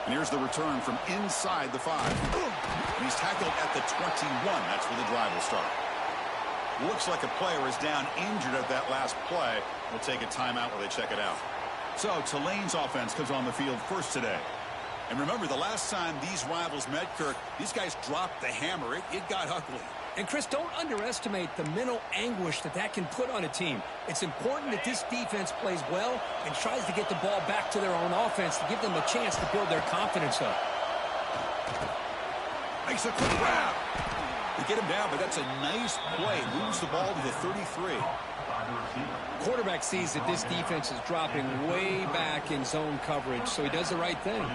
And here's the return from inside the 5. And he's tackled at the 21. That's where the drive will start. Looks like a player is down injured at that last play. We'll take a timeout while they check it out. So Tulane's offense comes on the field first today. And remember, the last time these rivals met, Kirk, these guys dropped the hammer. It got ugly. And, Chris, don't underestimate the mental anguish that can put on a team. It's important that this defense plays well and tries to get the ball back to their own offense to give them a chance to build their confidence up. Makes a quick grab. They get him down, but that's a nice play. Moves the ball to the 33. Quarterback sees that this defense is dropping way back in zone coverage, so he does the right thing.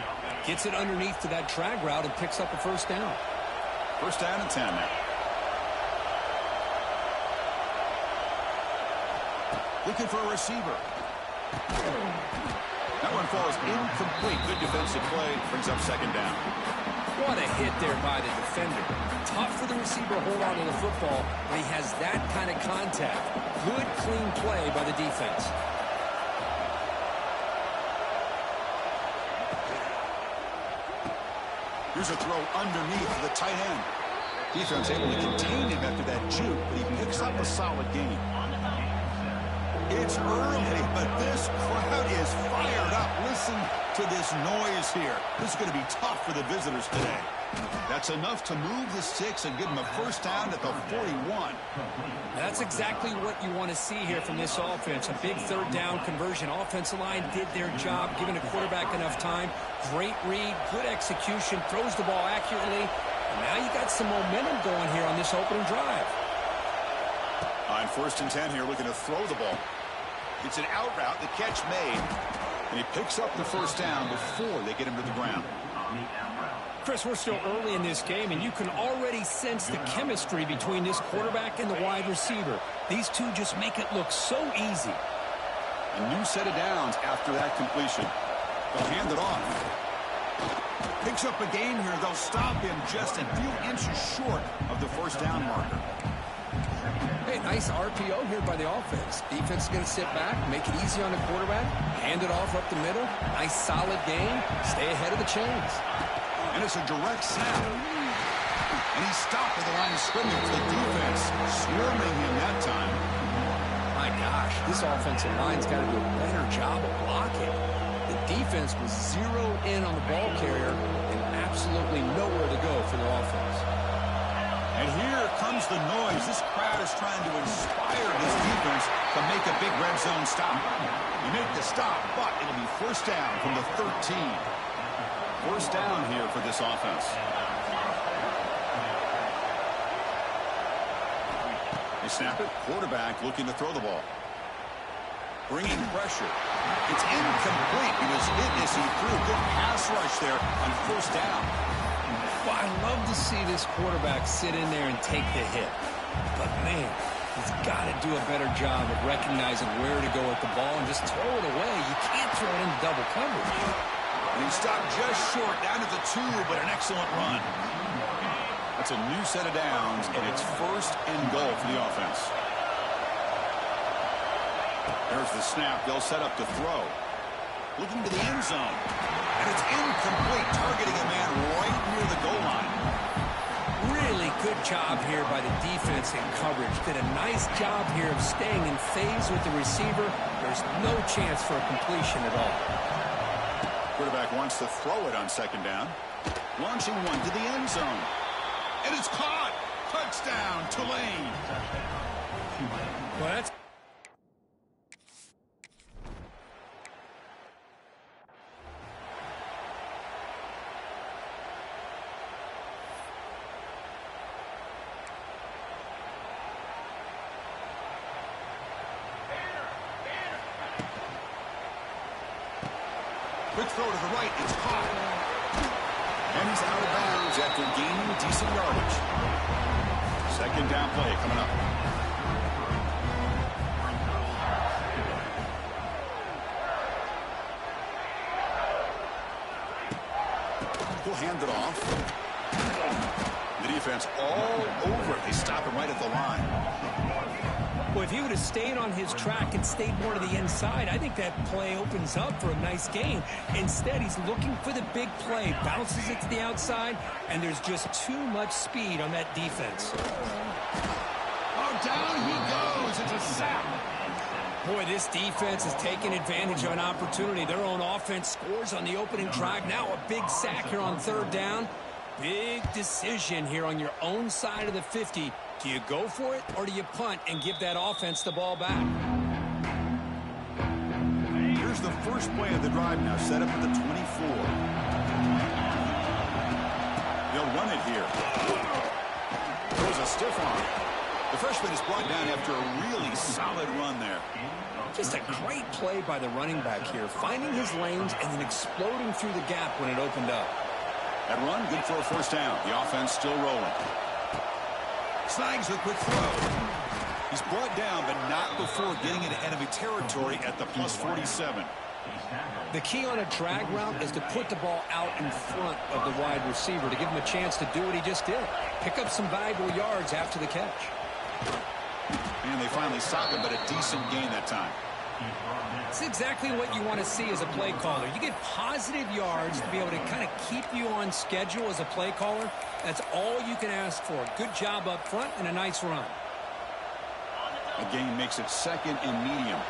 Gets it underneath to that drag route and picks up a first down. First down and 10 now. Looking for a receiver. That one falls incomplete. Good defensive play. Brings up second down. What a hit there by the defender. Tough for the receiver to hold on to the football when he has that kind of contact. Good, clean play by the defense. Here's a throw underneath the tight end. Defense able to contain him after that juke, but he picks up a solid gain. It's early, but this crowd is fired up. Listen to this noise here. This is going to be tough for the visitors today. That's enough to move the sticks and give them a first down at the 41. That's exactly what you want to see here from this offense. A big third down conversion. Offensive line did their job, giving the quarterback enough time. Great read, good execution, throws the ball accurately. And now you got some momentum going here on this opening drive. On first and 10 here, looking to throw the ball. It's an out route, the catch made. And he picks up the first down before they get him to the ground. Chris, we're still early in this game, and you can already sense the chemistry between this quarterback and the wide receiver. These two just make it look so easy. A new set of downs after that completion. They'll hand it off. Picks up a gain here. They'll stop him just a few inches short of the first down marker. Hey, nice RPO here by the offense. Defense is going to sit back, make it easy on the quarterback, hand it off up the middle. Nice solid gain. Stay ahead of the chains. And it's a direct snap. And he's stopped at the line of scrimmage. The defense swarming him that time. My gosh, this offensive line's got to do a better job of blocking. The defense was zeroed in on the ball carrier and absolutely nowhere to go for the offense. And here comes the noise. This crowd is trying to inspire this defense to make a big red zone stop. You make the stop, but it'll be first down from the 13. First down here for this offense. They snap it. Quarterback looking to throw the ball. Bringing pressure. It's incomplete. He was hit as he threw. Good pass rush there on first down. Well, I love to see this quarterback sit in there and take the hit. But, man, he's got to do a better job of recognizing where to go with the ball and just throw it away. You can't throw it into double coverage. And he stopped just short, down to the 2, but an excellent run. That's a new set of downs, and it's first and goal for the offense. There's the snap. They'll set up to throw. Looking to the end zone. And it's incomplete, targeting a man right near the goal line. Really good job here by the defense in coverage. Did a nice job here of staying in phase with the receiver. There's no chance for a completion at all. Quarterback wants to throw it on second down. Launching one to the end zone. And it's caught. Touchdown, Tulane. Well, that's... Quick throw to the right. It's caught. And he's out of bounds after gaining decent yardage. Second down play coming up. He'll hand it off. The defense all over it. They stop him right at the line. Well, if he would have stayed on his track and stayed more to the inside, I think that play opens up for a nice gain. Instead, he's looking for the big play, bounces it to the outside, and there's just too much speed on that defense. Oh, down he goes. It's a sack. Boy, this defense is taking advantage of an opportunity. Their own offense scores on the opening drive. Now a big sack here on third down. Big decision here on your own side of the 50. Do you go for it or do you punt and give that offense the ball back? Here's the first play of the drive now, set up at the 24. They'll run it here. There's a stiff arm. The freshman is brought down after a really solid run there. Just a great play by the running back here, finding his lanes and then exploding through the gap when it opened up. That run, good for a first down. The offense still rolling. Snags a quick throw. He's brought down, but not before getting into enemy territory at the plus 47. The key on a drag route is to put the ball out in front of the wide receiver to give him a chance to do what he just did. Pick up some valuable yards after the catch. And they finally stop him, but a decent gain that time. It's exactly what you want to see as a play caller. You get positive yards to be able to kind of keep you on schedule as a play caller. That's all you can ask for. Good job up front and a nice run. A gain makes it second and medium.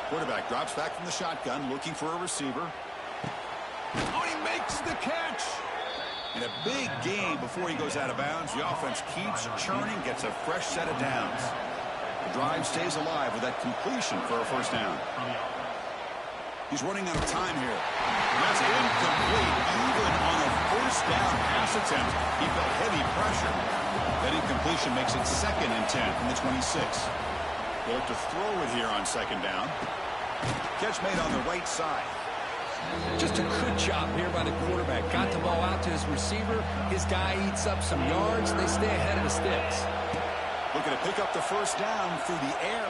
Quarterback drops back from the shotgun, looking for a receiver. Oh, he makes the catch! And a big gain before he goes out of bounds. The offense keeps churning, gets a fresh set of downs. The drive stays alive with that completion for a first down. He's running out of time here. That's incomplete. Even on a first down pass attempt, he felt heavy pressure. That incompletion makes it second and 10 from the 26. They'll look to throw it here on second down. Catch made on the right side. Just a good job here by the quarterback. Got the ball out to his receiver. His guy eats up some yards. They stay ahead of the sticks. Looking to pick up the first down through the air.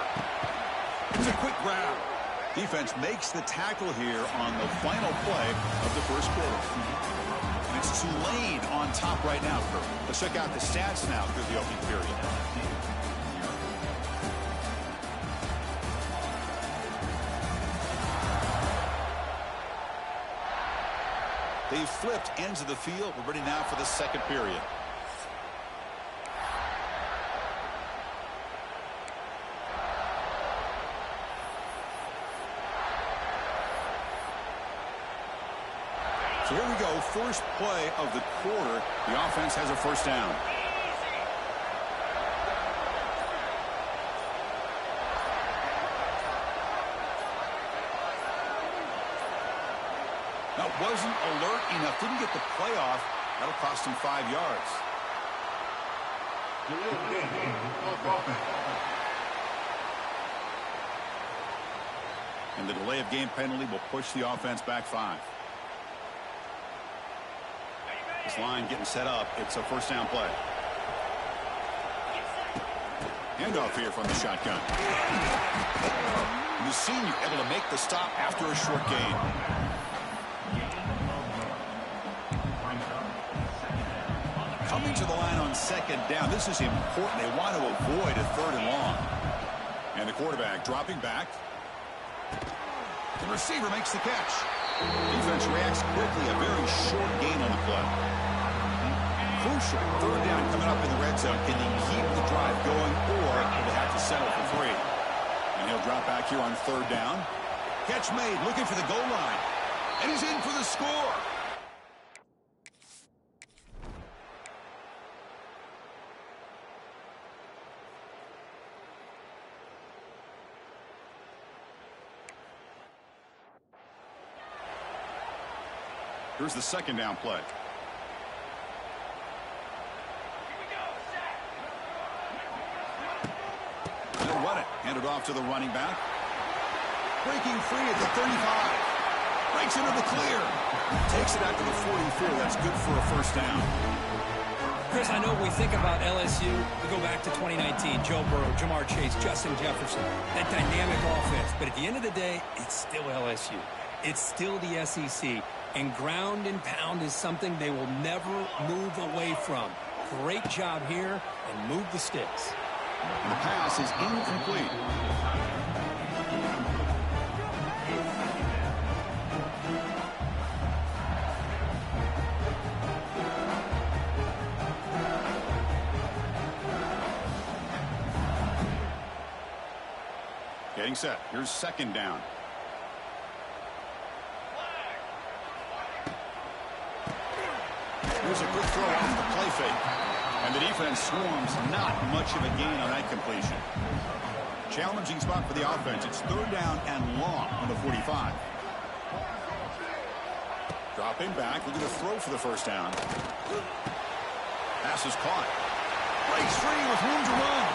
It's a quick grab. Defense makes the tackle here on the final play of the first quarter. And it's Tulane on top right now. Let's check out the stats now through the opening period. They've flipped ends of the field. We're ready now for the second period. So here we go, first play of the quarter. The offense has a first down. That wasn't alert enough, didn't get the play off. That'll cost him 5 yards. And the delay of game penalty will push the offense back 5. This line getting set up. It's a first down play. Handoff here from the shotgun. And the senior able to make the stop after a short gain. Coming to the line on second down. This is important. They want to avoid a third and long. And the quarterback dropping back. The receiver makes the catch. Defense reacts quickly. A very short gain on the play. Crucial third down coming up in the red zone. Can he keep the drive going, or will they have to settle for 3? And he'll drop back here on third down. Catch made, looking for the goal line. And he's in for the score. Here's the second down play. They'll run it. Hand it off to the running back. Breaking free at the 35. Breaks into the clear. Takes it out to the 44. That's good for a first down. Chris, I know when we think about LSU, we go back to 2019. Joe Burrow, Jamar Chase, Justin Jefferson. That dynamic offense. But at the end of the day, it's still LSU. It's still the SEC. And ground and pound is something they will never move away from. Great job here, and move the sticks. And the pass is incomplete. Getting set. Here's second down. Here's a quick throw off the play fake. And the defense swarms. Not much of a gain on that completion. Challenging spot for the offense. It's third down and long on the 45. Dropping back. Looking to throw for the first down. Pass is caught. Breaks free with room to run.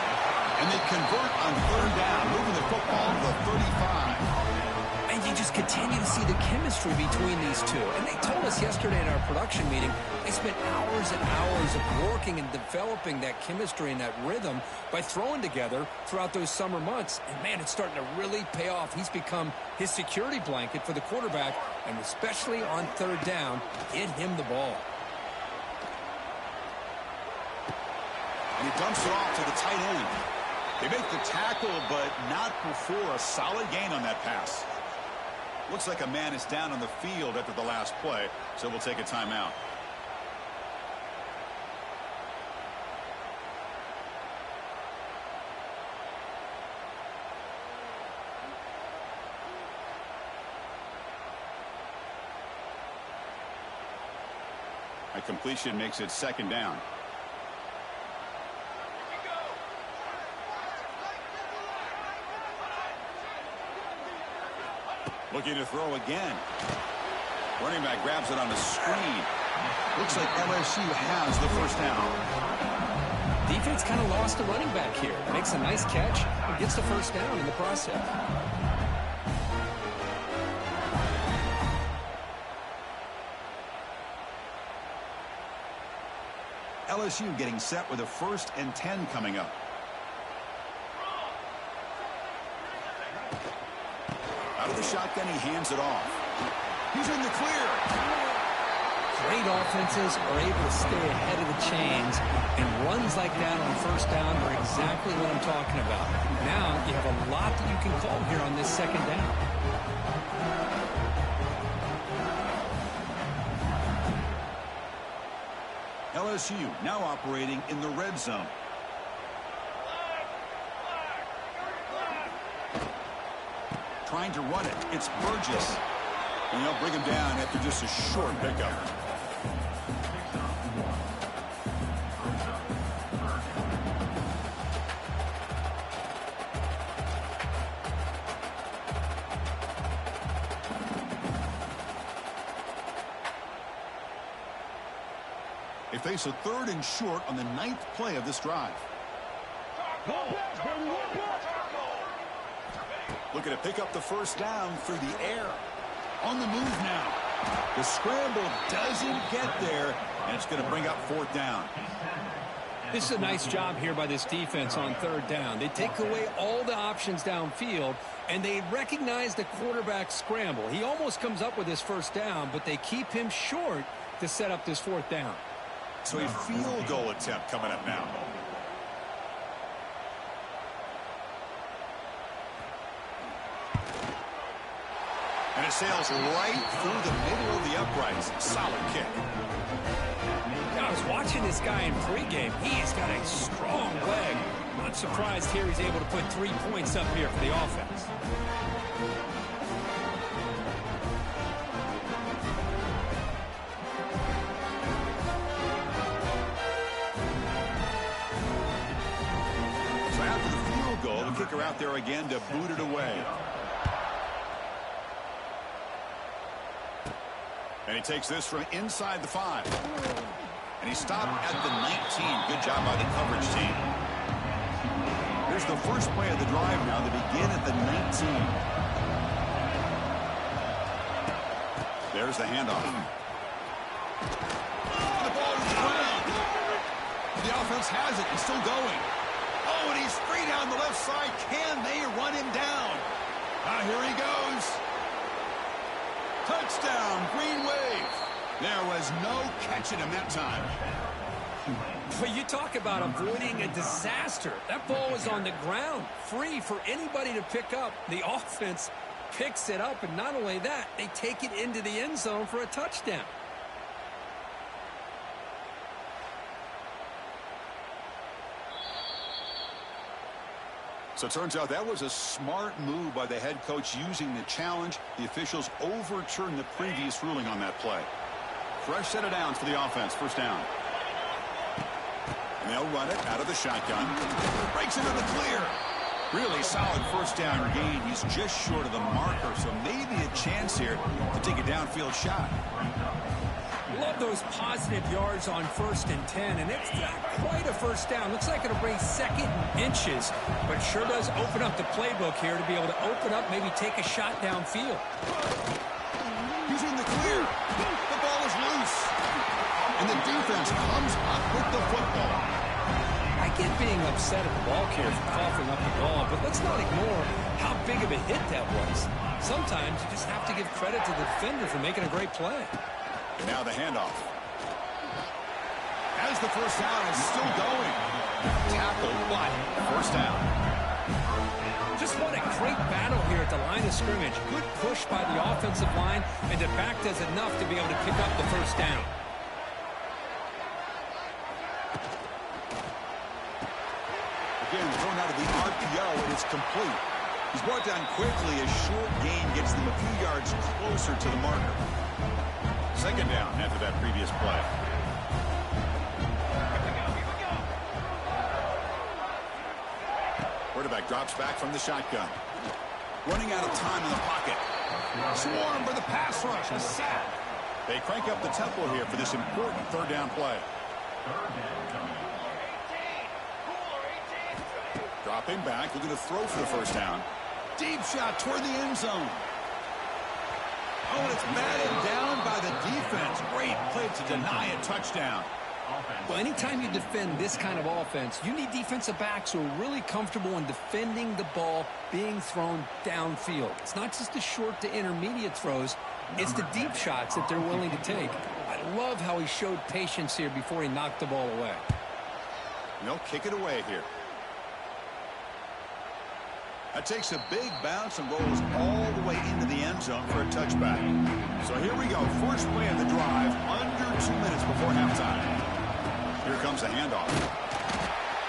And they convert on third down. Moving the football to the 35. And you just continue to see the chemistry between these two. And they told us yesterday in our production meeting, they spent hours and hours of working and developing that chemistry and that rhythm by throwing together throughout those summer months. And, man, it's starting to really pay off. He's become his security blanket for the quarterback, and especially on third down, get him the ball. And he dumps it off to the tight end. They make the tackle, but not before a solid gain on that pass. Looks like a man is down on the field after the last play, so we'll take a timeout. A completion makes it second down. Looking to throw again. Running back grabs it on the screen. Looks like LSU has the first down. Defense kind of lost a running back here. Makes a nice catch and gets the first down in the process. LSU getting set with a 1st and 10 coming up. Out of the shotgun, he hands it off. He's in the clear. Great offenses are able to stay ahead of the chains, and runs like that on first down are exactly what I'm talking about. Now you have a lot that you can call here on this second down. LSU now operating in the red zone. Trying to run it. It's Burgess. And they'll bring him down after just a short pickup. They face a 3rd and short on the 9th play of this drive. Looking to pick up the first down through the air. On the move now. The scramble doesn't get there, and it's going to bring up 4th down. This is a nice job here by this defense on third down. They take away all the options downfield, and they recognize the quarterback scramble. He almost comes up with his first down, but they keep him short to set up this 4th down. So a field goal attempt coming up now. And it sails right through the middle of the uprights. Solid kick. I was watching this guy in pregame. He's got a strong leg. Not surprised here he's able to put 3 points up here for the offense. So after the field goal, the kicker out there again to boot it away. And he takes this from inside the 5. And he stopped at the 19. Good job by the coverage team. Here's the first play of the drive now. They begin at the 19. There's the handoff. The ball to the ground. The offense has it. He's still going. Oh, and he's free down the left side. Can they run him down? Here he goes. Touchdown, Green Wave. There was no catching him that time. Well, you talk about avoiding a disaster. That ball was on the ground, free for anybody to pick up. The offense picks it up, and not only that, they take it into the end zone for a touchdown. So it turns out that was a smart move by the head coach using the challenge. The officials overturned the previous ruling on that play. Fresh set of downs for the offense. First down. And they'll run it out of the shotgun. Breaks into the clear. Really solid first down gain. He's just short of the marker, so maybe a chance here to take a downfield shot. Love those positive yards on 1st and 10, and it's not quite a first down. Looks like it'll bring second inches, but sure does open up the playbook here to be able to open up, maybe take a shot downfield. He's in the clear. The ball is loose. And the defense comes up with the football. I get being upset at the ball carrier for coughing up the ball, but let's not ignore how big of a hit that was. Sometimes you just have to give credit to the defender for making a great play. And now the handoff. As the first down is still going. Tackle, but first down. Just what a great battle here at the line of scrimmage. Good push by the offensive line, and the back does enough to be able to pick up the first down. Again, thrown out of the RPO, and it's complete. He's brought down quickly. A short gain gets them a few yards closer to the marker. Second down after that previous play. Quarterback drops back from the shotgun. Running out of time in the pocket. Swarm for the pass rush. A sack. They crank up the tempo here for this important third down play. Dropping back, looking to throw for the first down. Deep shot toward the end zone. Oh, and it's batted down by the defense. Great play to deny a touchdown. Well, anytime you defend this kind of offense, you need defensive backs who are really comfortable in defending the ball being thrown downfield. It's not just the short to intermediate throws. It's the deep shots that they're willing to take. I love how he showed patience here before he knocked the ball away. And they'll kick it away here. That takes a big bounce and rolls all the way into the end zone for a touchback. So here we go. First play of the drive, under 2 minutes before halftime. Here comes the handoff.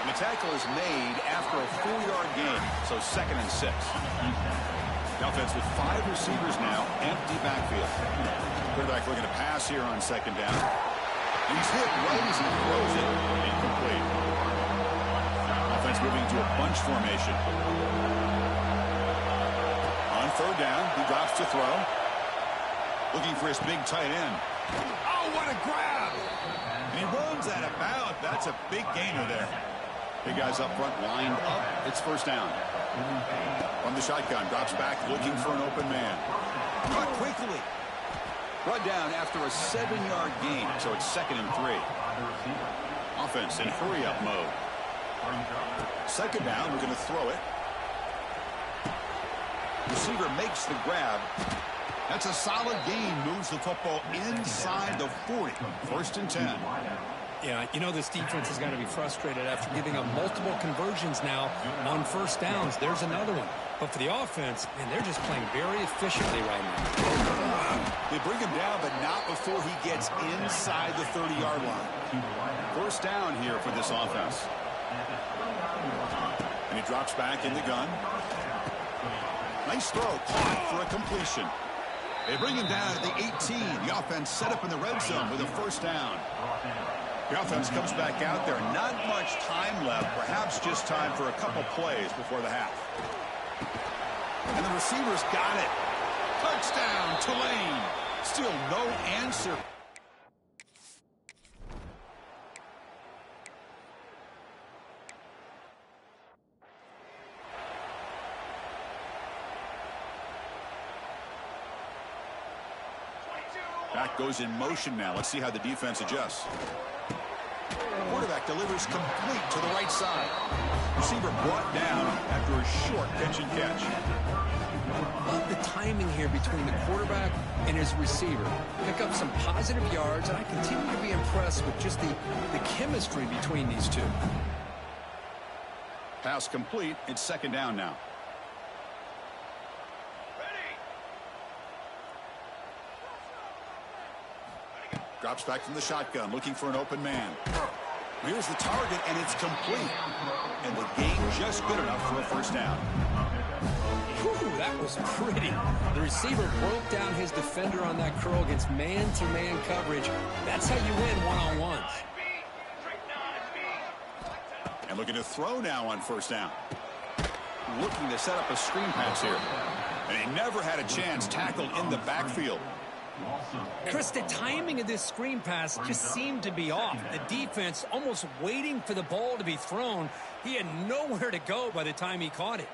And the tackle is made after a 4-yard gain, so 2nd and 6. The offense with 5 receivers now, empty backfield. Quarterback looking to pass here on 2nd down. And he's hit right as he throws it. Incomplete. Offense moving to a bunch formation. On 3rd down, he drops to throw. Looking for his big tight end. Oh, what a grab! And he runs out of bounds. That's a big gainer there. Big guys up front lined up. It's first down. From the shotgun, drops back looking for an open man. Caught quickly. Brought down after a 7-yard gain, so it's 2nd and 3. Offense in hurry-up mode. 2nd down, we're going to throw it. Receiver makes the grab. That's a solid gain. Moves the football inside the 40. 1st and 10. Yeah, you know this defense has got to be frustrated after giving up multiple conversions now on first downs. There's another one. But for the offense, man, they're just playing very efficiently right now. They bring him down, but not before he gets inside the 30-yard line. First down here for this offense. And he drops back in the gun. Nice throw, caught for a completion. They bring him down at the 18. The offense set up in the red zone with a first down. The offense comes back out there. Not much time left. Perhaps just time for a couple plays before the half. And the receivers got it. Touchdown, Tulane. Still no answer. Back goes in motion now. Let's see how the defense adjusts. Quarterback delivers complete to the right side. Receiver brought down after a short pitch and catch. Love the timing here between the quarterback and and his receiver. Pick up some positive yards, and I continue to be impressed with just the chemistry between these two. Pass complete. It's second down now. Drops back from the shotgun, looking for an open man. Here's the target, and it's complete. And the game just good enough for a first down. Whew, that was pretty. The receiver broke down his defender on that curl against man-to-man coverage. That's how you win one-on-ones. And looking to throw now on first down. Looking to set up a screen pass here. And he never had a chance tackled in the backfield. Chris, the timing of this screen pass just seemed to be off. The defense almost waiting for the ball to be thrown. He had nowhere to go by the time he caught it.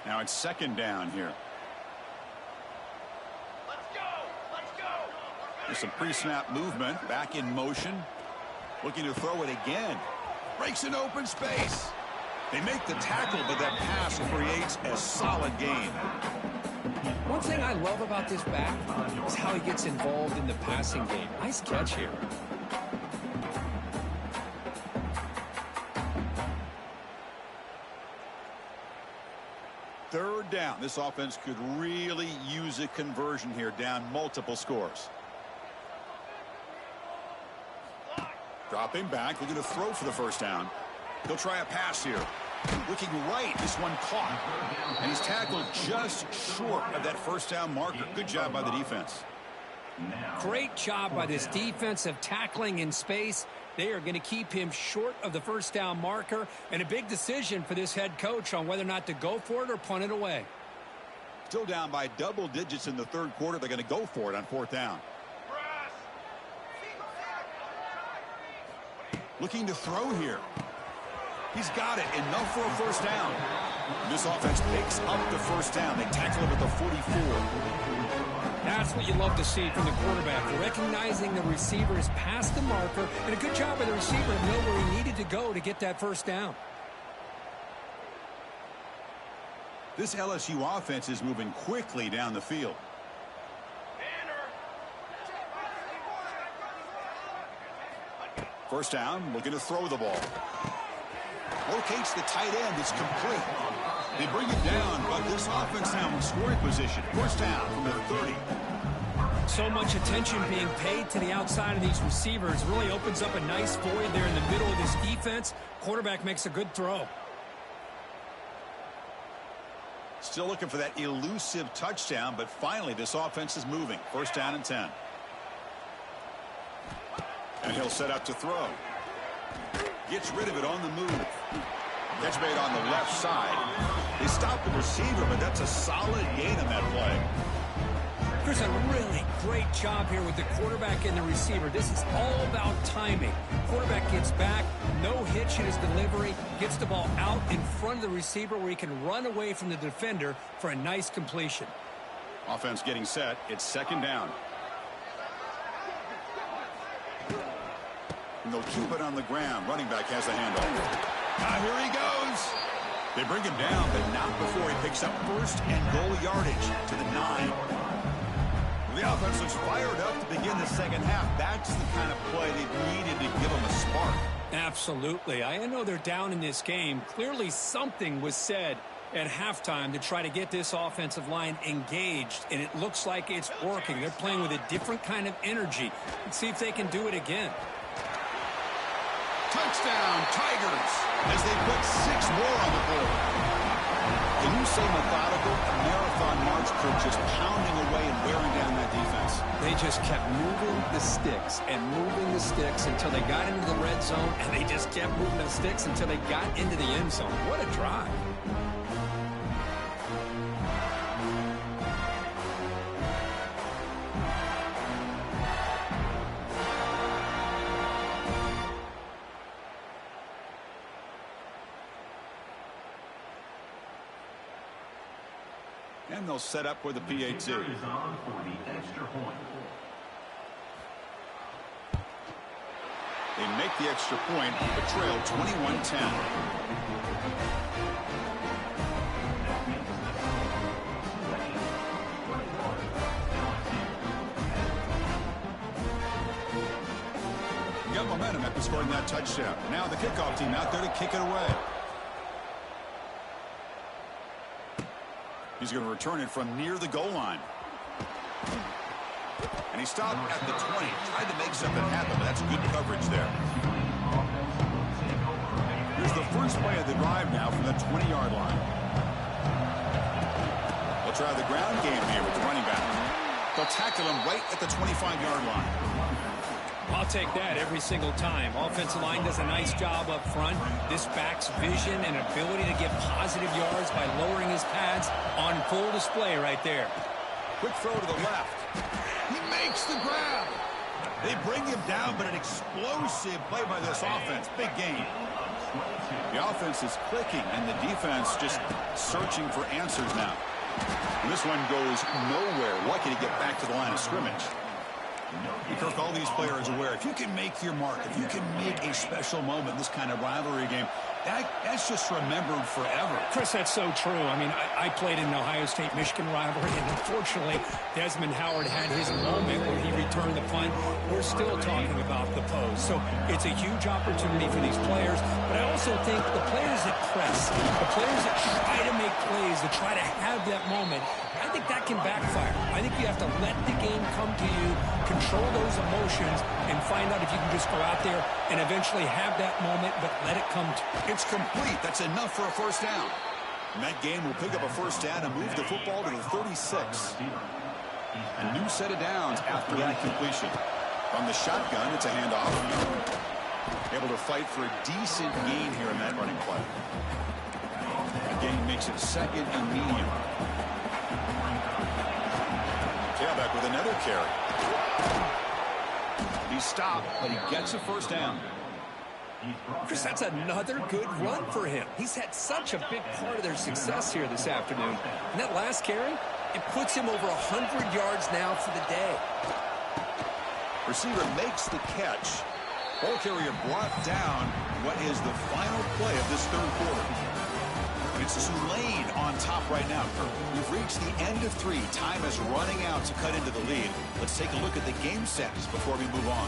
Now it's second down here. Let's go! There's some pre-snap movement, back in motion. Looking to throw it again. Breaks an open space. They make the tackle, but that pass creates a solid gain. One thing I love about this back is how he gets involved in the passing game. Nice catch here. Third down. This offense could really use a conversion here, down multiple scores. Dropping back, looking to throw for the first down. He'll try a pass here. Looking right, this one caught. And he's tackled just short of that first down marker. Good job by the defense. Great job by this defensive tackling in space. They are going to keep him short of the first down marker. And a big decision for this head coach on whether or not to go for it or punt it away. Still down by double digits in the third quarter. They're going to go for it on fourth down. Looking to throw here. He's got it. Enough for a first down. This offense picks up the first down. They tackle him at the 44. That's what you love to see from the quarterback. Recognizing the receiver is past the marker. And a good job by the receiver to know where he needed to go to get that first down. This LSU offense is moving quickly down the field. First down, looking to throw the ball. Locates the tight end. It's complete. They bring it down, but this offense now in scoring position. First down from the 30. So much attention being paid to the outside of these receivers really opens up a nice void there in the middle of this defense. Quarterback makes a good throw. Still looking for that elusive touchdown, but finally this offense is moving. First down and 10. And he'll set up to throw. Gets rid of it on the move. Catch made on the left side. They stop the receiver, but that's a solid gain on that play. Chris, a really great job here with the quarterback and the receiver. This is all about timing. Quarterback gets back, no hitch in his delivery, gets the ball out in front of the receiver where he can run away from the defender for a nice completion. Offense getting set. It's second down. And they'll keep it on the ground. Running back has the handoff. Here he goes. They bring him down, but not before he picks up first and goal yardage to the 9. The offense looks fired up to begin the second half. That's the kind of play they needed to give them a spark. Absolutely. I know they're down in this game. Clearly something was said at halftime to try to get this offensive line engaged, and it looks like it's working. They're playing with a different kind of energy. Let's see if they can do it again. Touchdown, Tigers, as they put 6 more on the board. Can you say methodical? A marathon march crew just pounding away and wearing down that defense. They just kept moving the sticks and moving the sticks until they got into the red zone, and they just kept moving the sticks until they got into the end zone. What a drive. And they'll set up with the PAT. They make the extra point, but trail 21-10. momentum after scoring that touchdown. Now the kickoff team out there to kick it away. He's going to return it from near the goal line. And he stopped at the 20. Tried to make something happen, but that's good coverage there. Here's the first play of the drive now from the 20-yard line. They'll try the ground game here with the running back. They'll tackle him right at the 25-yard line. I'll take that every single time. Offensive line does a nice job up front. This back's vision and ability to get positive yards by lowering his pads on full display right there. Quick throw to the left. He makes the grab. They bring him down, but an explosive play by this offense. Big gain. The offense is clicking, and the defense just searching for answers now. And this one goes nowhere. Lucky to get back to the line of scrimmage. Kirk, all these players aware, if you can make your mark, if you can make a special moment in this kind of rivalry game, that's just remembered forever. Chris, that's so true. I mean, I played in an Ohio State-Michigan rivalry, and unfortunately, Desmond Howard had his moment where he returned the punt. We're still talking about the pose. So it's a huge opportunity for these players, but I also think the players that press, the players that try to make plays, that try to have that moment, I think that can backfire. I think you have to let the game come to you, control those emotions, and find out if you can just go out there and eventually have that moment, but let it come to you. It's complete. That's enough for a first down. And that game will pick up a first down and move the football to the 36. A new set of downs after that completion. From the shotgun, it's a handoff. Able to fight for a decent gain here in that running play. The gain makes it second and medium. Tailback with another carry. He stopped, but he gets a first down. Chris, that's another good run for him. He's had such a big part of their success here this afternoon. And that last carry, it puts him over 100 yards now for the day. Receiver makes the catch. Ball carrier brought down what is the final play of this third quarter. It's Tulane on top right now, Kirk. We've reached the end of 3. Time is running out to cut into the lead. Let's take a look at the game sets before we move on.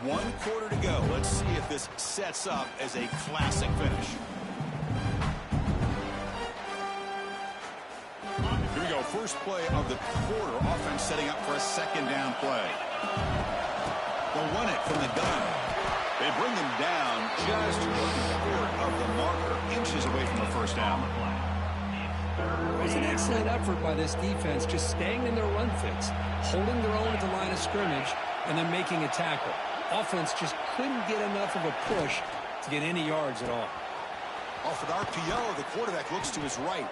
One quarter to go. Let's see if this sets up as a classic finish. Here we go. First play of the quarter. Offense setting up for a second down play. They'll run it from the gun. They bring him down just short of the marker, inches away from a first down. It was an excellent effort by this defense, just staying in their run fits, holding their own at the line of scrimmage, and then making a tackle. Offense just couldn't get enough of a push to get any yards at all. Off an RPO, the quarterback looks to his right.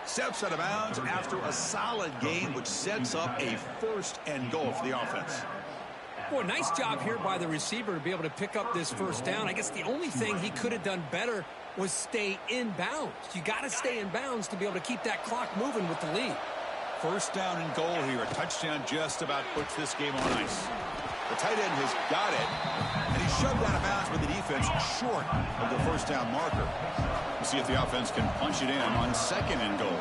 Steps out of bounds after a solid gain, which sets up a first and goal for the offense. Boy, nice job here by the receiver to be able to pick up this first down. I guess the only thing he could have done better was stay in bounds. You got to stay in bounds to be able to keep that clock moving with the lead. First down and goal here. A touchdown just about puts this game on ice. The tight end has got it, and he's shoved out of bounds with the defense short of the first down marker. We'll see if the offense can punch it in on second and goal.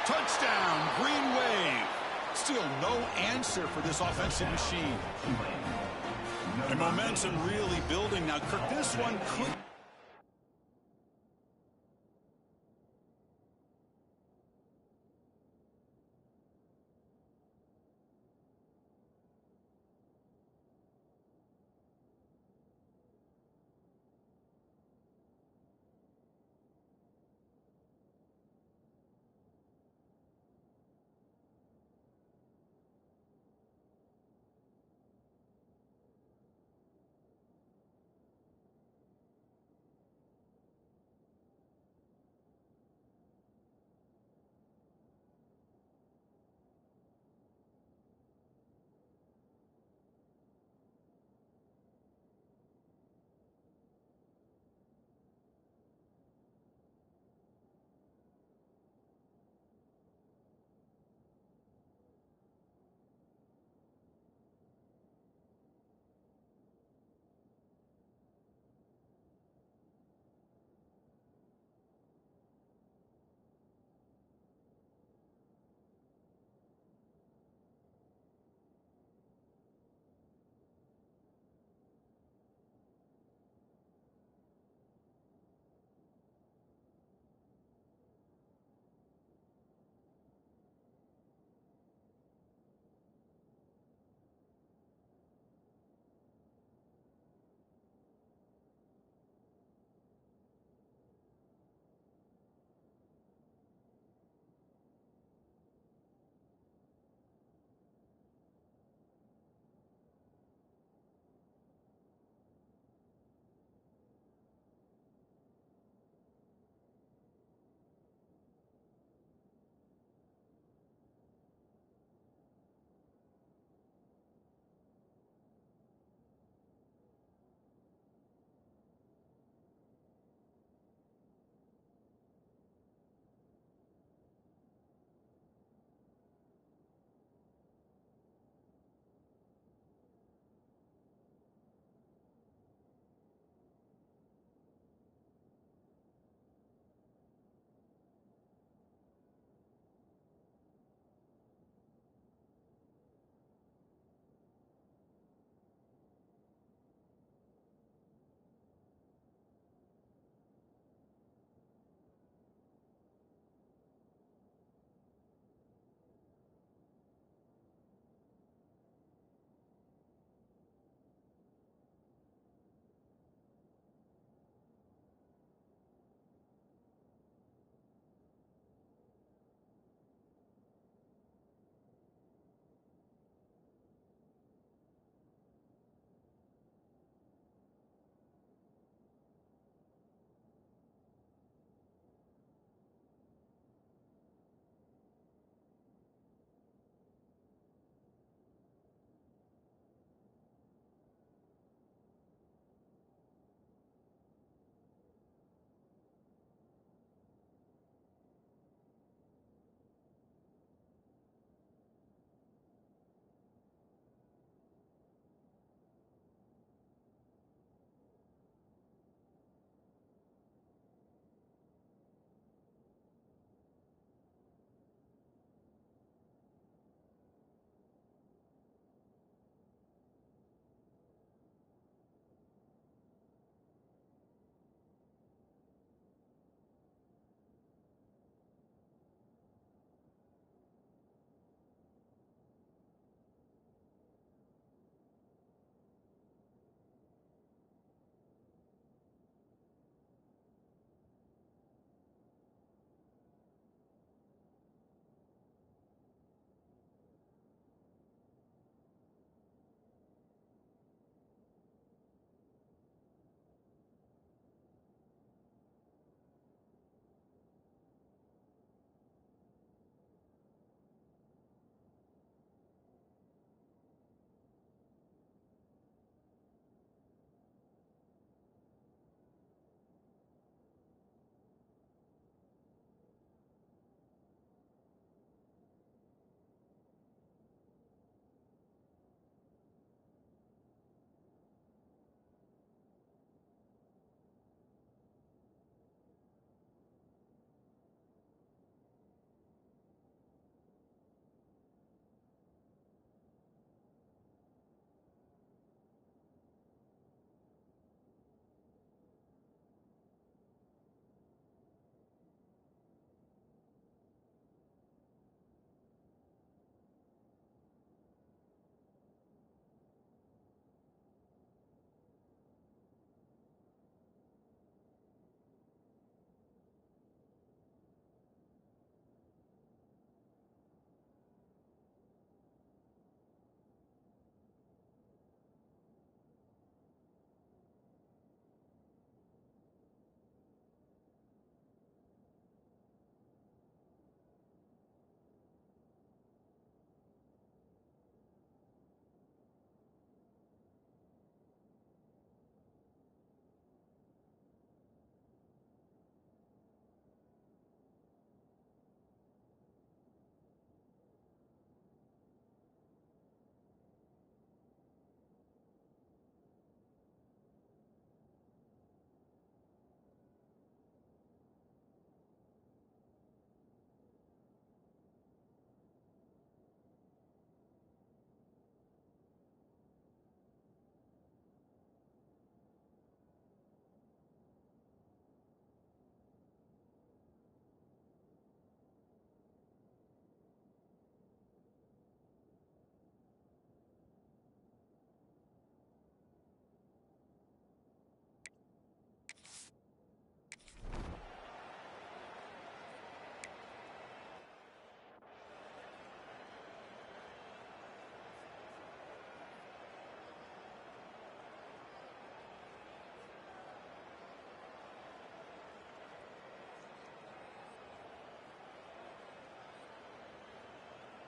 Touchdown, Green Wave. Still no answer for this offensive machine. And momentum really building now. Kirk, this one could...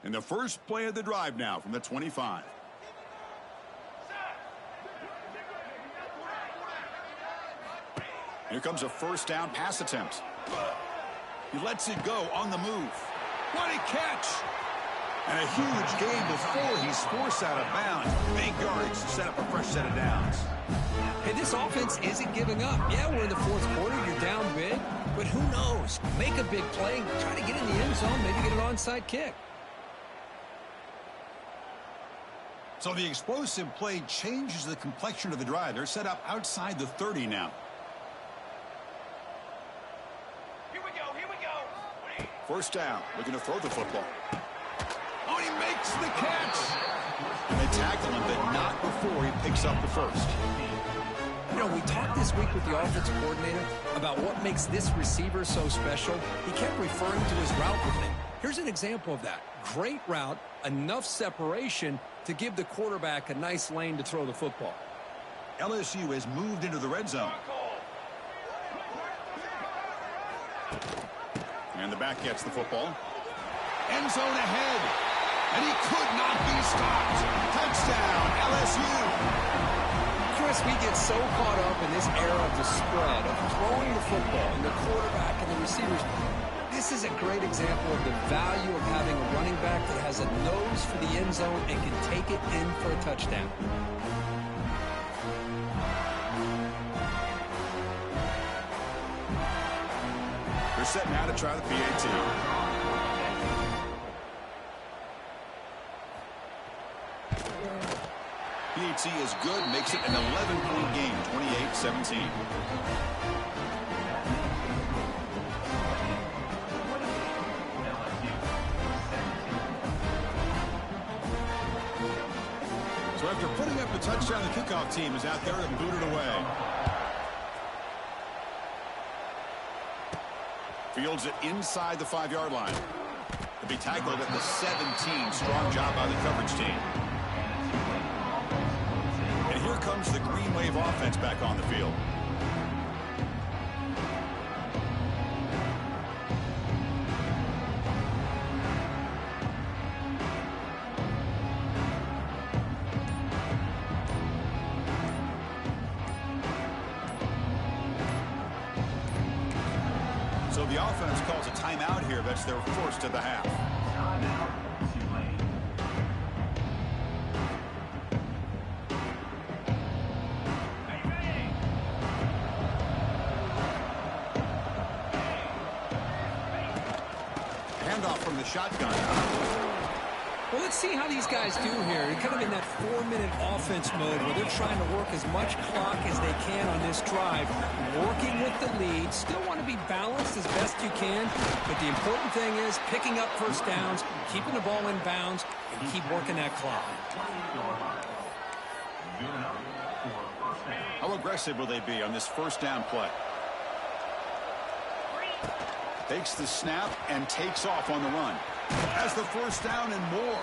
And the first play of the drive now from the 25. Here comes a first down pass attempt. He lets it go on the move. What a catch! And a huge gain before he's forced out of bounds. Big yardage to set up a fresh set of downs. Hey, this offense isn't giving up. Yeah, we're in the fourth quarter. You're down big. But who knows? Make a big play. Try to get in the end zone. Maybe get an onside kick. So the explosive play changes the complexion of the drive. They're set up outside the 30 now. Here we go, here we go. First down, looking to throw the football. Oh, he makes the catch! And they tackle him, but not before he picks up the first. You know, we talked this week with the offensive coordinator about what makes this receiver so special. He kept referring to his route running. Here's an example of that. Great route, enough separation to give the quarterback a nice lane to throw the football. LSU has moved into the red zone. And the back gets the football. End zone ahead. And he could not be stopped. Touchdown, LSU. Chris, we get so caught up in this era of the spread, of throwing the football, and the quarterback and the receivers. This is a great example of the value of having a running back that has a nose for the end zone and can take it in for a touchdown. They're set now to try the PAT. PAT is good, makes it an 11-point game, 28-17. So after putting up a touchdown, the kickoff team is out there to boot it away. Fields it inside the 5-yard line. To be tackled at the 17. Strong job by the coverage team. And here comes the Green Wave offense back on the field. So the offense calls a timeout here. That's their first of the half. Handoff from the shotgun. Well, let's see how these guys do here. They're kind of in that 4-minute offense mode where they're trying to work as much clock as they can on this drive, working with the lead. Still want to be balanced as best you can, but the important thing is picking up first downs, keeping the ball in bounds, and keep working that clock. How aggressive will they be on this first down play? Takes the snap and takes off on the run. Has the first down and more.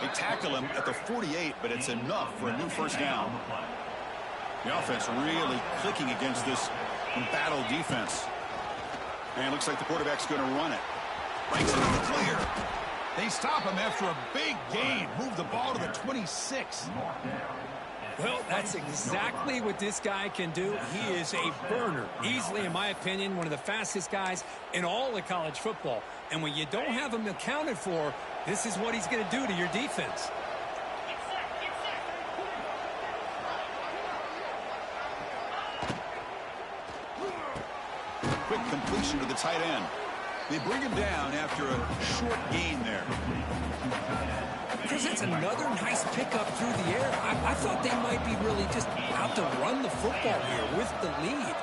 They tackle him at the 48, but it's enough for a new first down. The offense really clicking against this embattled defense. And it looks like the quarterback's going to run it. Breaks it in the clear. They stop him after a big gain. Move the ball to the 26. Well, that's exactly what this guy can do. He is a burner. Easily, in my opinion, one of the fastest guys in all of college football. And when you don't have him accounted for, this is what he's going to do to your defense. Quick completion to the tight end. They bring him down after a short gain there. Because it's another nice pickup through the air. I thought they might be really just out to run the football here with the lead.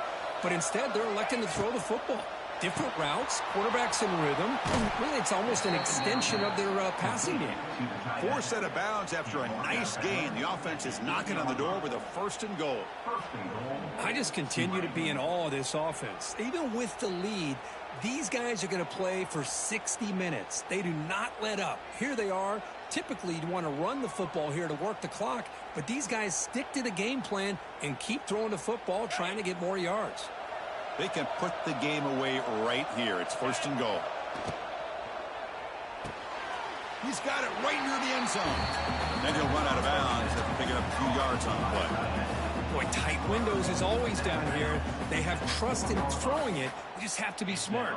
But instead, they're electing to throw the football. Different routes, quarterbacks in rhythm. Really, it's almost an extension of their passing game. 4 set of bounds after a nice gain. The offense is knocking on the door with a 1st and goal. I just continue to be in awe of this offense. Even with the lead, these guys are going to play for 60 minutes. They do not let up. Here they are. Typically, you want to run the football here to work the clock, but these guys stick to the game plan and keep throwing the football, trying to get more yards. They can put the game away right here. It's 1st and goal. He's got it right near the end zone. Then he'll run out of bounds after picking up a few yards on the play. Boy, tight windows is always down here. They have trust in throwing it. You just have to be smart.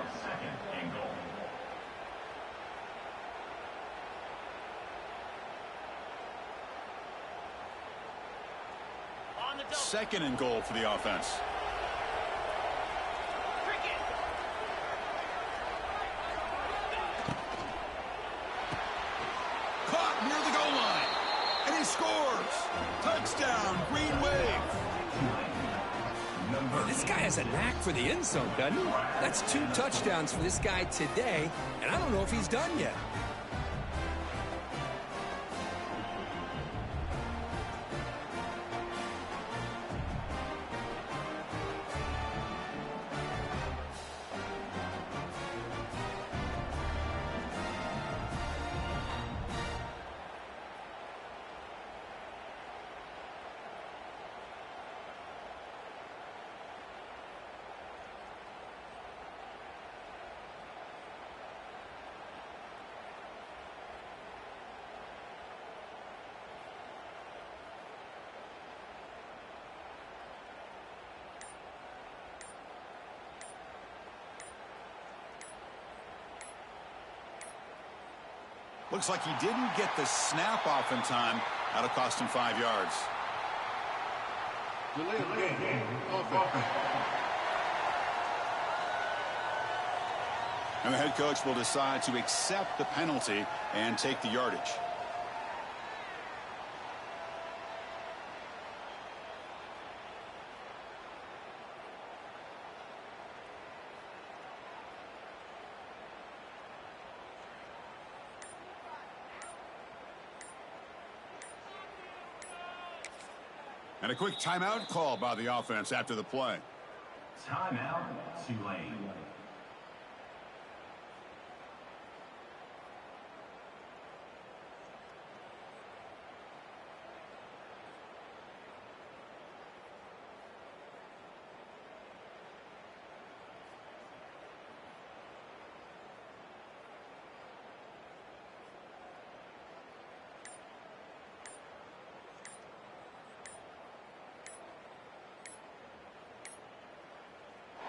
Second and goal for the offense. Caught near the goal line. And he scores. Touchdown, Green Wave. Well, this guy has a knack for the end zone, doesn't he? That's 2 touchdowns for this guy today, and I don't know if he's done yet. Looks like he didn't get the snap off in time. That'll cost him 5 yards. And the head coach will decide to accept the penalty and take the yardage. And a quick timeout call by the offense after the play. Timeout, Tulane.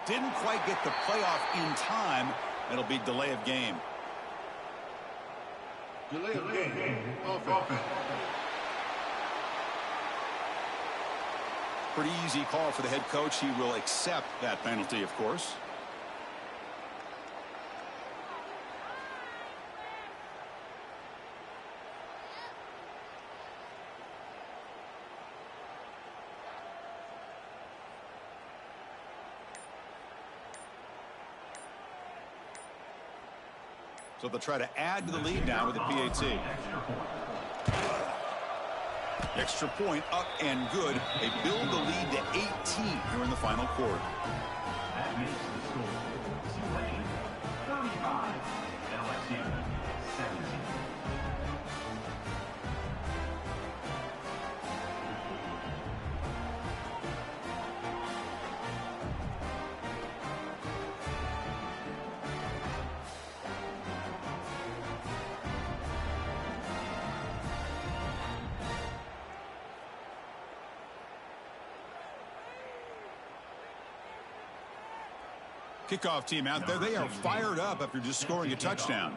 Didn't quite get the playoff in time. It'll be delay of game. Delay of game. Offense. Pretty easy call for the head coach. He will accept that penalty, of course. So they'll try to add to the lead now with the PAT. Extra point up and good. They build the lead to 18 here in the final quarter. That makes the score Tulane 35, LSU 17. Kickoff team out there. They are fired up after just scoring a touchdown.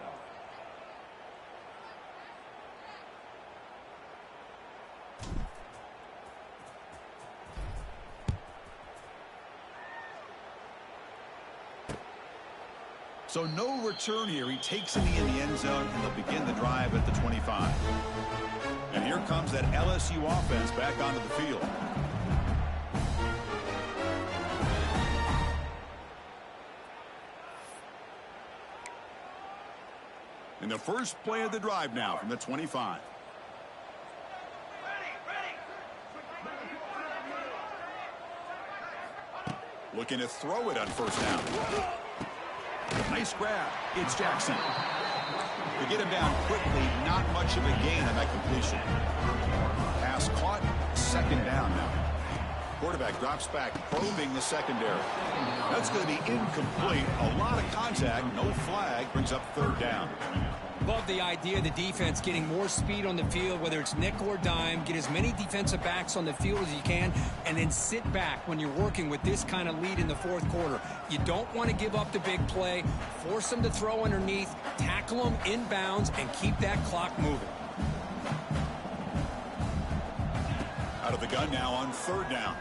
So no return here. He takes it in the end zone, and they'll begin the drive at the 25. And here comes that LSU offense back onto the field. In the first play of the drive now from the 25. Looking to throw it on first down. Nice grab. It's Jackson. To get him down quickly, not much of a gain on that completion. Pass caught, second down now. Quarterback drops back, probing the secondary. That's going to be incomplete. A lot of contact, no flag, brings up third down. Love the idea of the defense getting more speed on the field, whether it's nickel or dime. Get as many defensive backs on the field as you can, and then sit back when you're working with this kind of lead in the fourth quarter. You don't want to give up the big play. Force them to throw underneath, tackle them inbounds, and keep that clock moving. Out of the gun now on third down.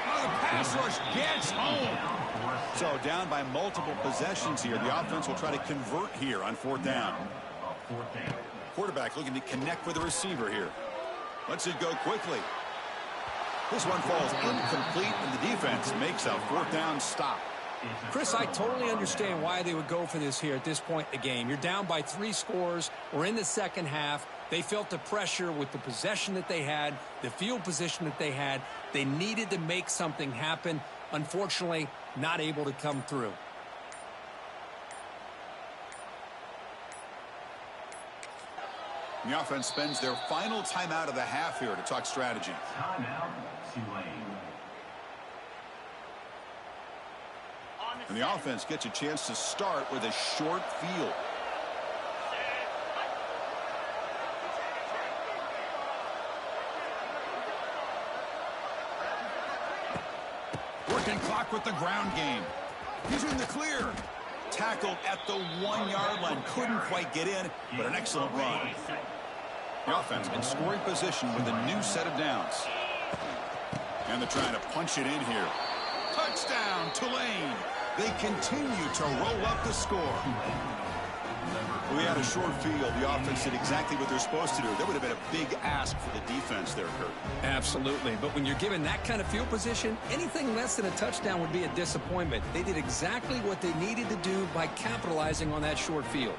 Oh, the pass rush gets home. So down by multiple possessions here. The offense will try to convert here on fourth down. Quarterback looking to connect with the receiver here. Lets it go quickly. This one falls incomplete, and the defense makes a fourth down stop. Chris, I totally understand why they would go for this here at this point in the game. You're down by 3 scores. We're in the second half. They felt the pressure with the possession that they had, the field position that they had. They needed to make something happen. Unfortunately, not able to come through. The offense spends their final timeout of the half here to talk strategy. Timeout, Tulane. And the offense gets a chance to start with a short field. Working clock with the ground game. He's in the clear. Tackled at the 1-yard line. Couldn't quite get in, but an excellent run. The offense in scoring position with a new set of downs. And they're trying to punch it in here. Touchdown, Tulane. They continue to roll up the score. We had a short field. The offense did exactly what they're supposed to do. That would have been a big ask for the defense there, Kurt. Absolutely. But when you're given that kind of field position, anything less than a touchdown would be a disappointment. They did exactly what they needed to do by capitalizing on that short field.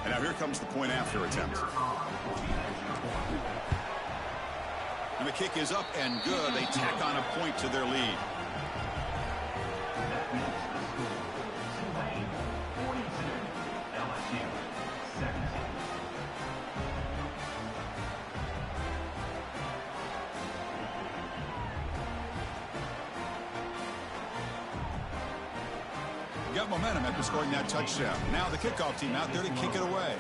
And now here comes the point after attempt. And the kick is up and good. They tack on a point to their lead. Got momentum after scoring that touchdown. Now the kickoff team out there to kick it away.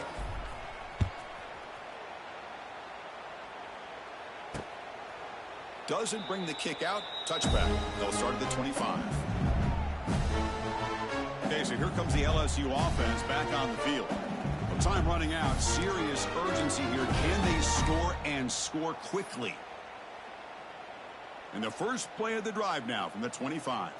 Doesn't bring the kick out. Touchback. They'll start at the 25. Okay, so here comes the LSU offense back on the field. With time running out, serious urgency here. Can they score and score quickly? And the first play of the drive now from the 25.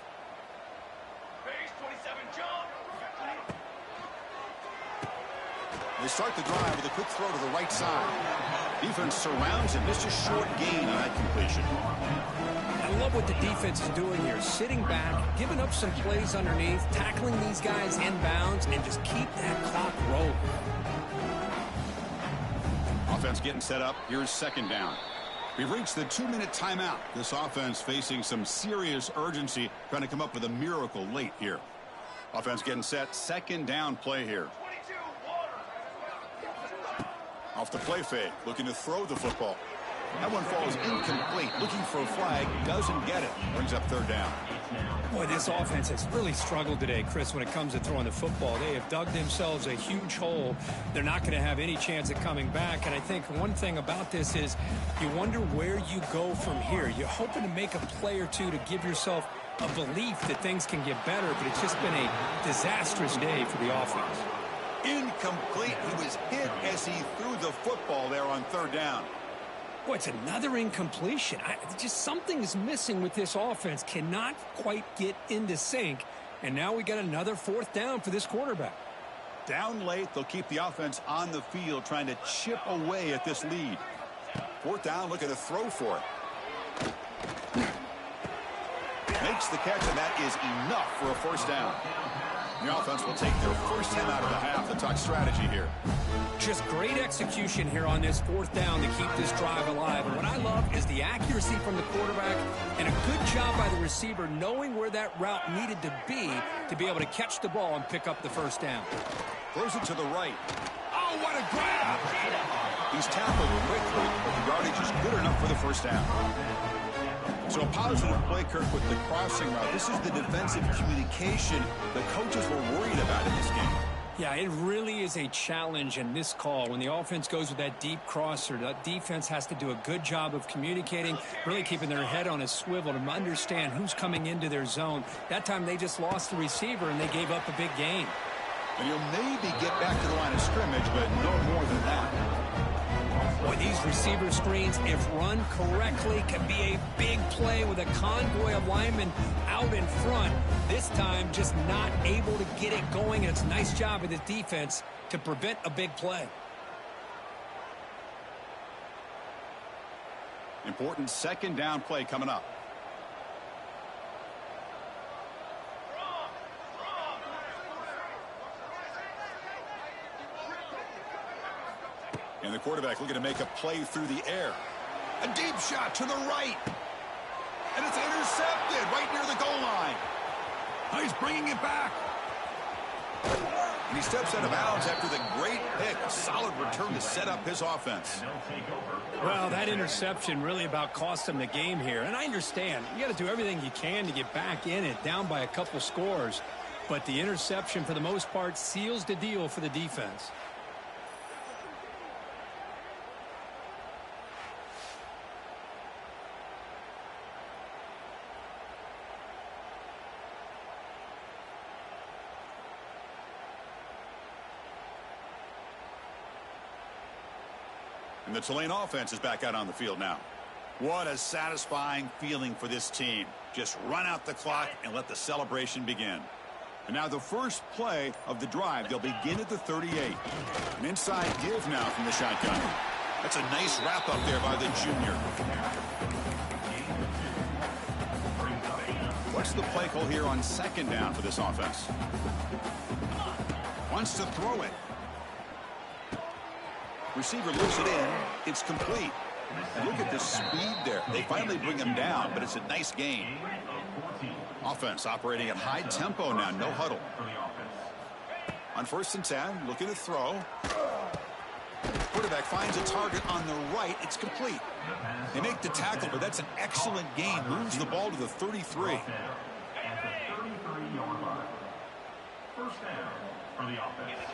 They start the drive with a quick throw to the right side. Defense surrounds him. Just a short gain on that completion. I love what the defense is doing here. Sitting back, giving up some plays underneath, tackling these guys inbounds, and just keep that clock rolling. Offense getting set up. Here's second down. We've reached the 2-minute timeout. This offense facing some serious urgency, trying to come up with a miracle late here. Offense getting set. Second down play here. Off the play fake, looking to throw the football. That one falls incomplete. Looking for a flag, doesn't get it. Brings up third down. Boy, this offense has really struggled today, Chris, when it comes to throwing the football. They have dug themselves a huge hole. They're not going to have any chance of coming back. And I think one thing about this is you wonder where you go from here. You're hoping to make a play or two to give yourself a belief that things can get better, but it's just been a disastrous day for the offense. Incomplete. He was hit as he threw the football there on third down. Boy, it's another incompletion. Just something's missing with this offense. Cannot quite get into sync. And now we got another fourth down for this quarterback. Down late, they'll keep the offense on the field trying to chip away at this lead. Fourth down, looking to throw for it. Makes the catch, and that is enough for a first down. The offense will take their first time out of the half to talk strategy here. Just great execution here on this fourth down to keep this drive alive. And what I love is the accuracy from the quarterback and a good job by the receiver knowing where that route needed to be able to catch the ball and pick up the first down. Throws it to the right. Oh, what a grab! He's tackled quickly, but the yardage is good enough for the first down. So a positive play, Kirk, with the crossing route. This is the defensive communication the coaches were worried about in this game. Yeah, it really is a challenge in this call. When the offense goes with that deep crosser, that defense has to do a good job of communicating, really keeping their head on a swivel to understand who's coming into their zone. That time they just lost the receiver and they gave up a big gain. And he'll maybe get back to the line of scrimmage, but no more than that. Boy, these receiver screens, if run correctly, can be a big play with a convoy of linemen out in front. This time, just not able to get it going. And it's a nice job of the defense to prevent a big play. Important second down play coming up. And the quarterback looking to make a play through the air. A deep shot to the right. And it's intercepted right near the goal line. Oh, he's bringing it back. And he steps out of bounds after the great pick. A solid return to set up his offense. Well, that interception really about cost them the game here. And I understand. You got to do everything you can to get back in it, down by a couple scores. But the interception, for the most part, seals the deal for the defense. And the Tulane offense is back out on the field now. What a satisfying feeling for this team. Just run out the clock and let the celebration begin. And now the first play of the drive. They'll begin at the 38. An inside give now from the shotgun. That's a nice wrap up there by the junior. What's the play call here on second down for this offense? Wants to throw it. Receiver loops it in. It's complete. And look at the speed there. They finally bring him down, but it's a nice gain. Offense operating at high tempo now. No huddle. On 1st and 10, looking to throw. Quarterback finds a target on the right. It's complete. They make the tackle, but that's an excellent gain. Moves the ball to the 33. At the 33-yard line. First down for the offense.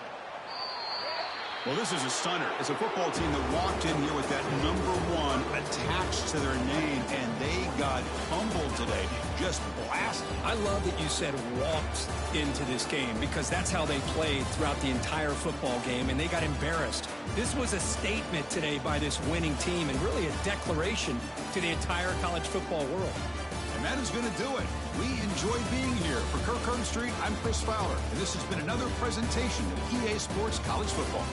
Well, this is a stunner. It's a football team that walked in here with that #1 attached to their name, and they got humbled today. Just blasted. I love that you said walked into this game because that's how they played throughout the entire football game, and they got embarrassed. This was a statement today by this winning team and really a declaration to the entire college football world. And that is going to do it. We enjoyed being here. For Kirk Street, I'm Chris Fowler, and this has been another presentation of EA Sports College Football.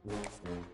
you.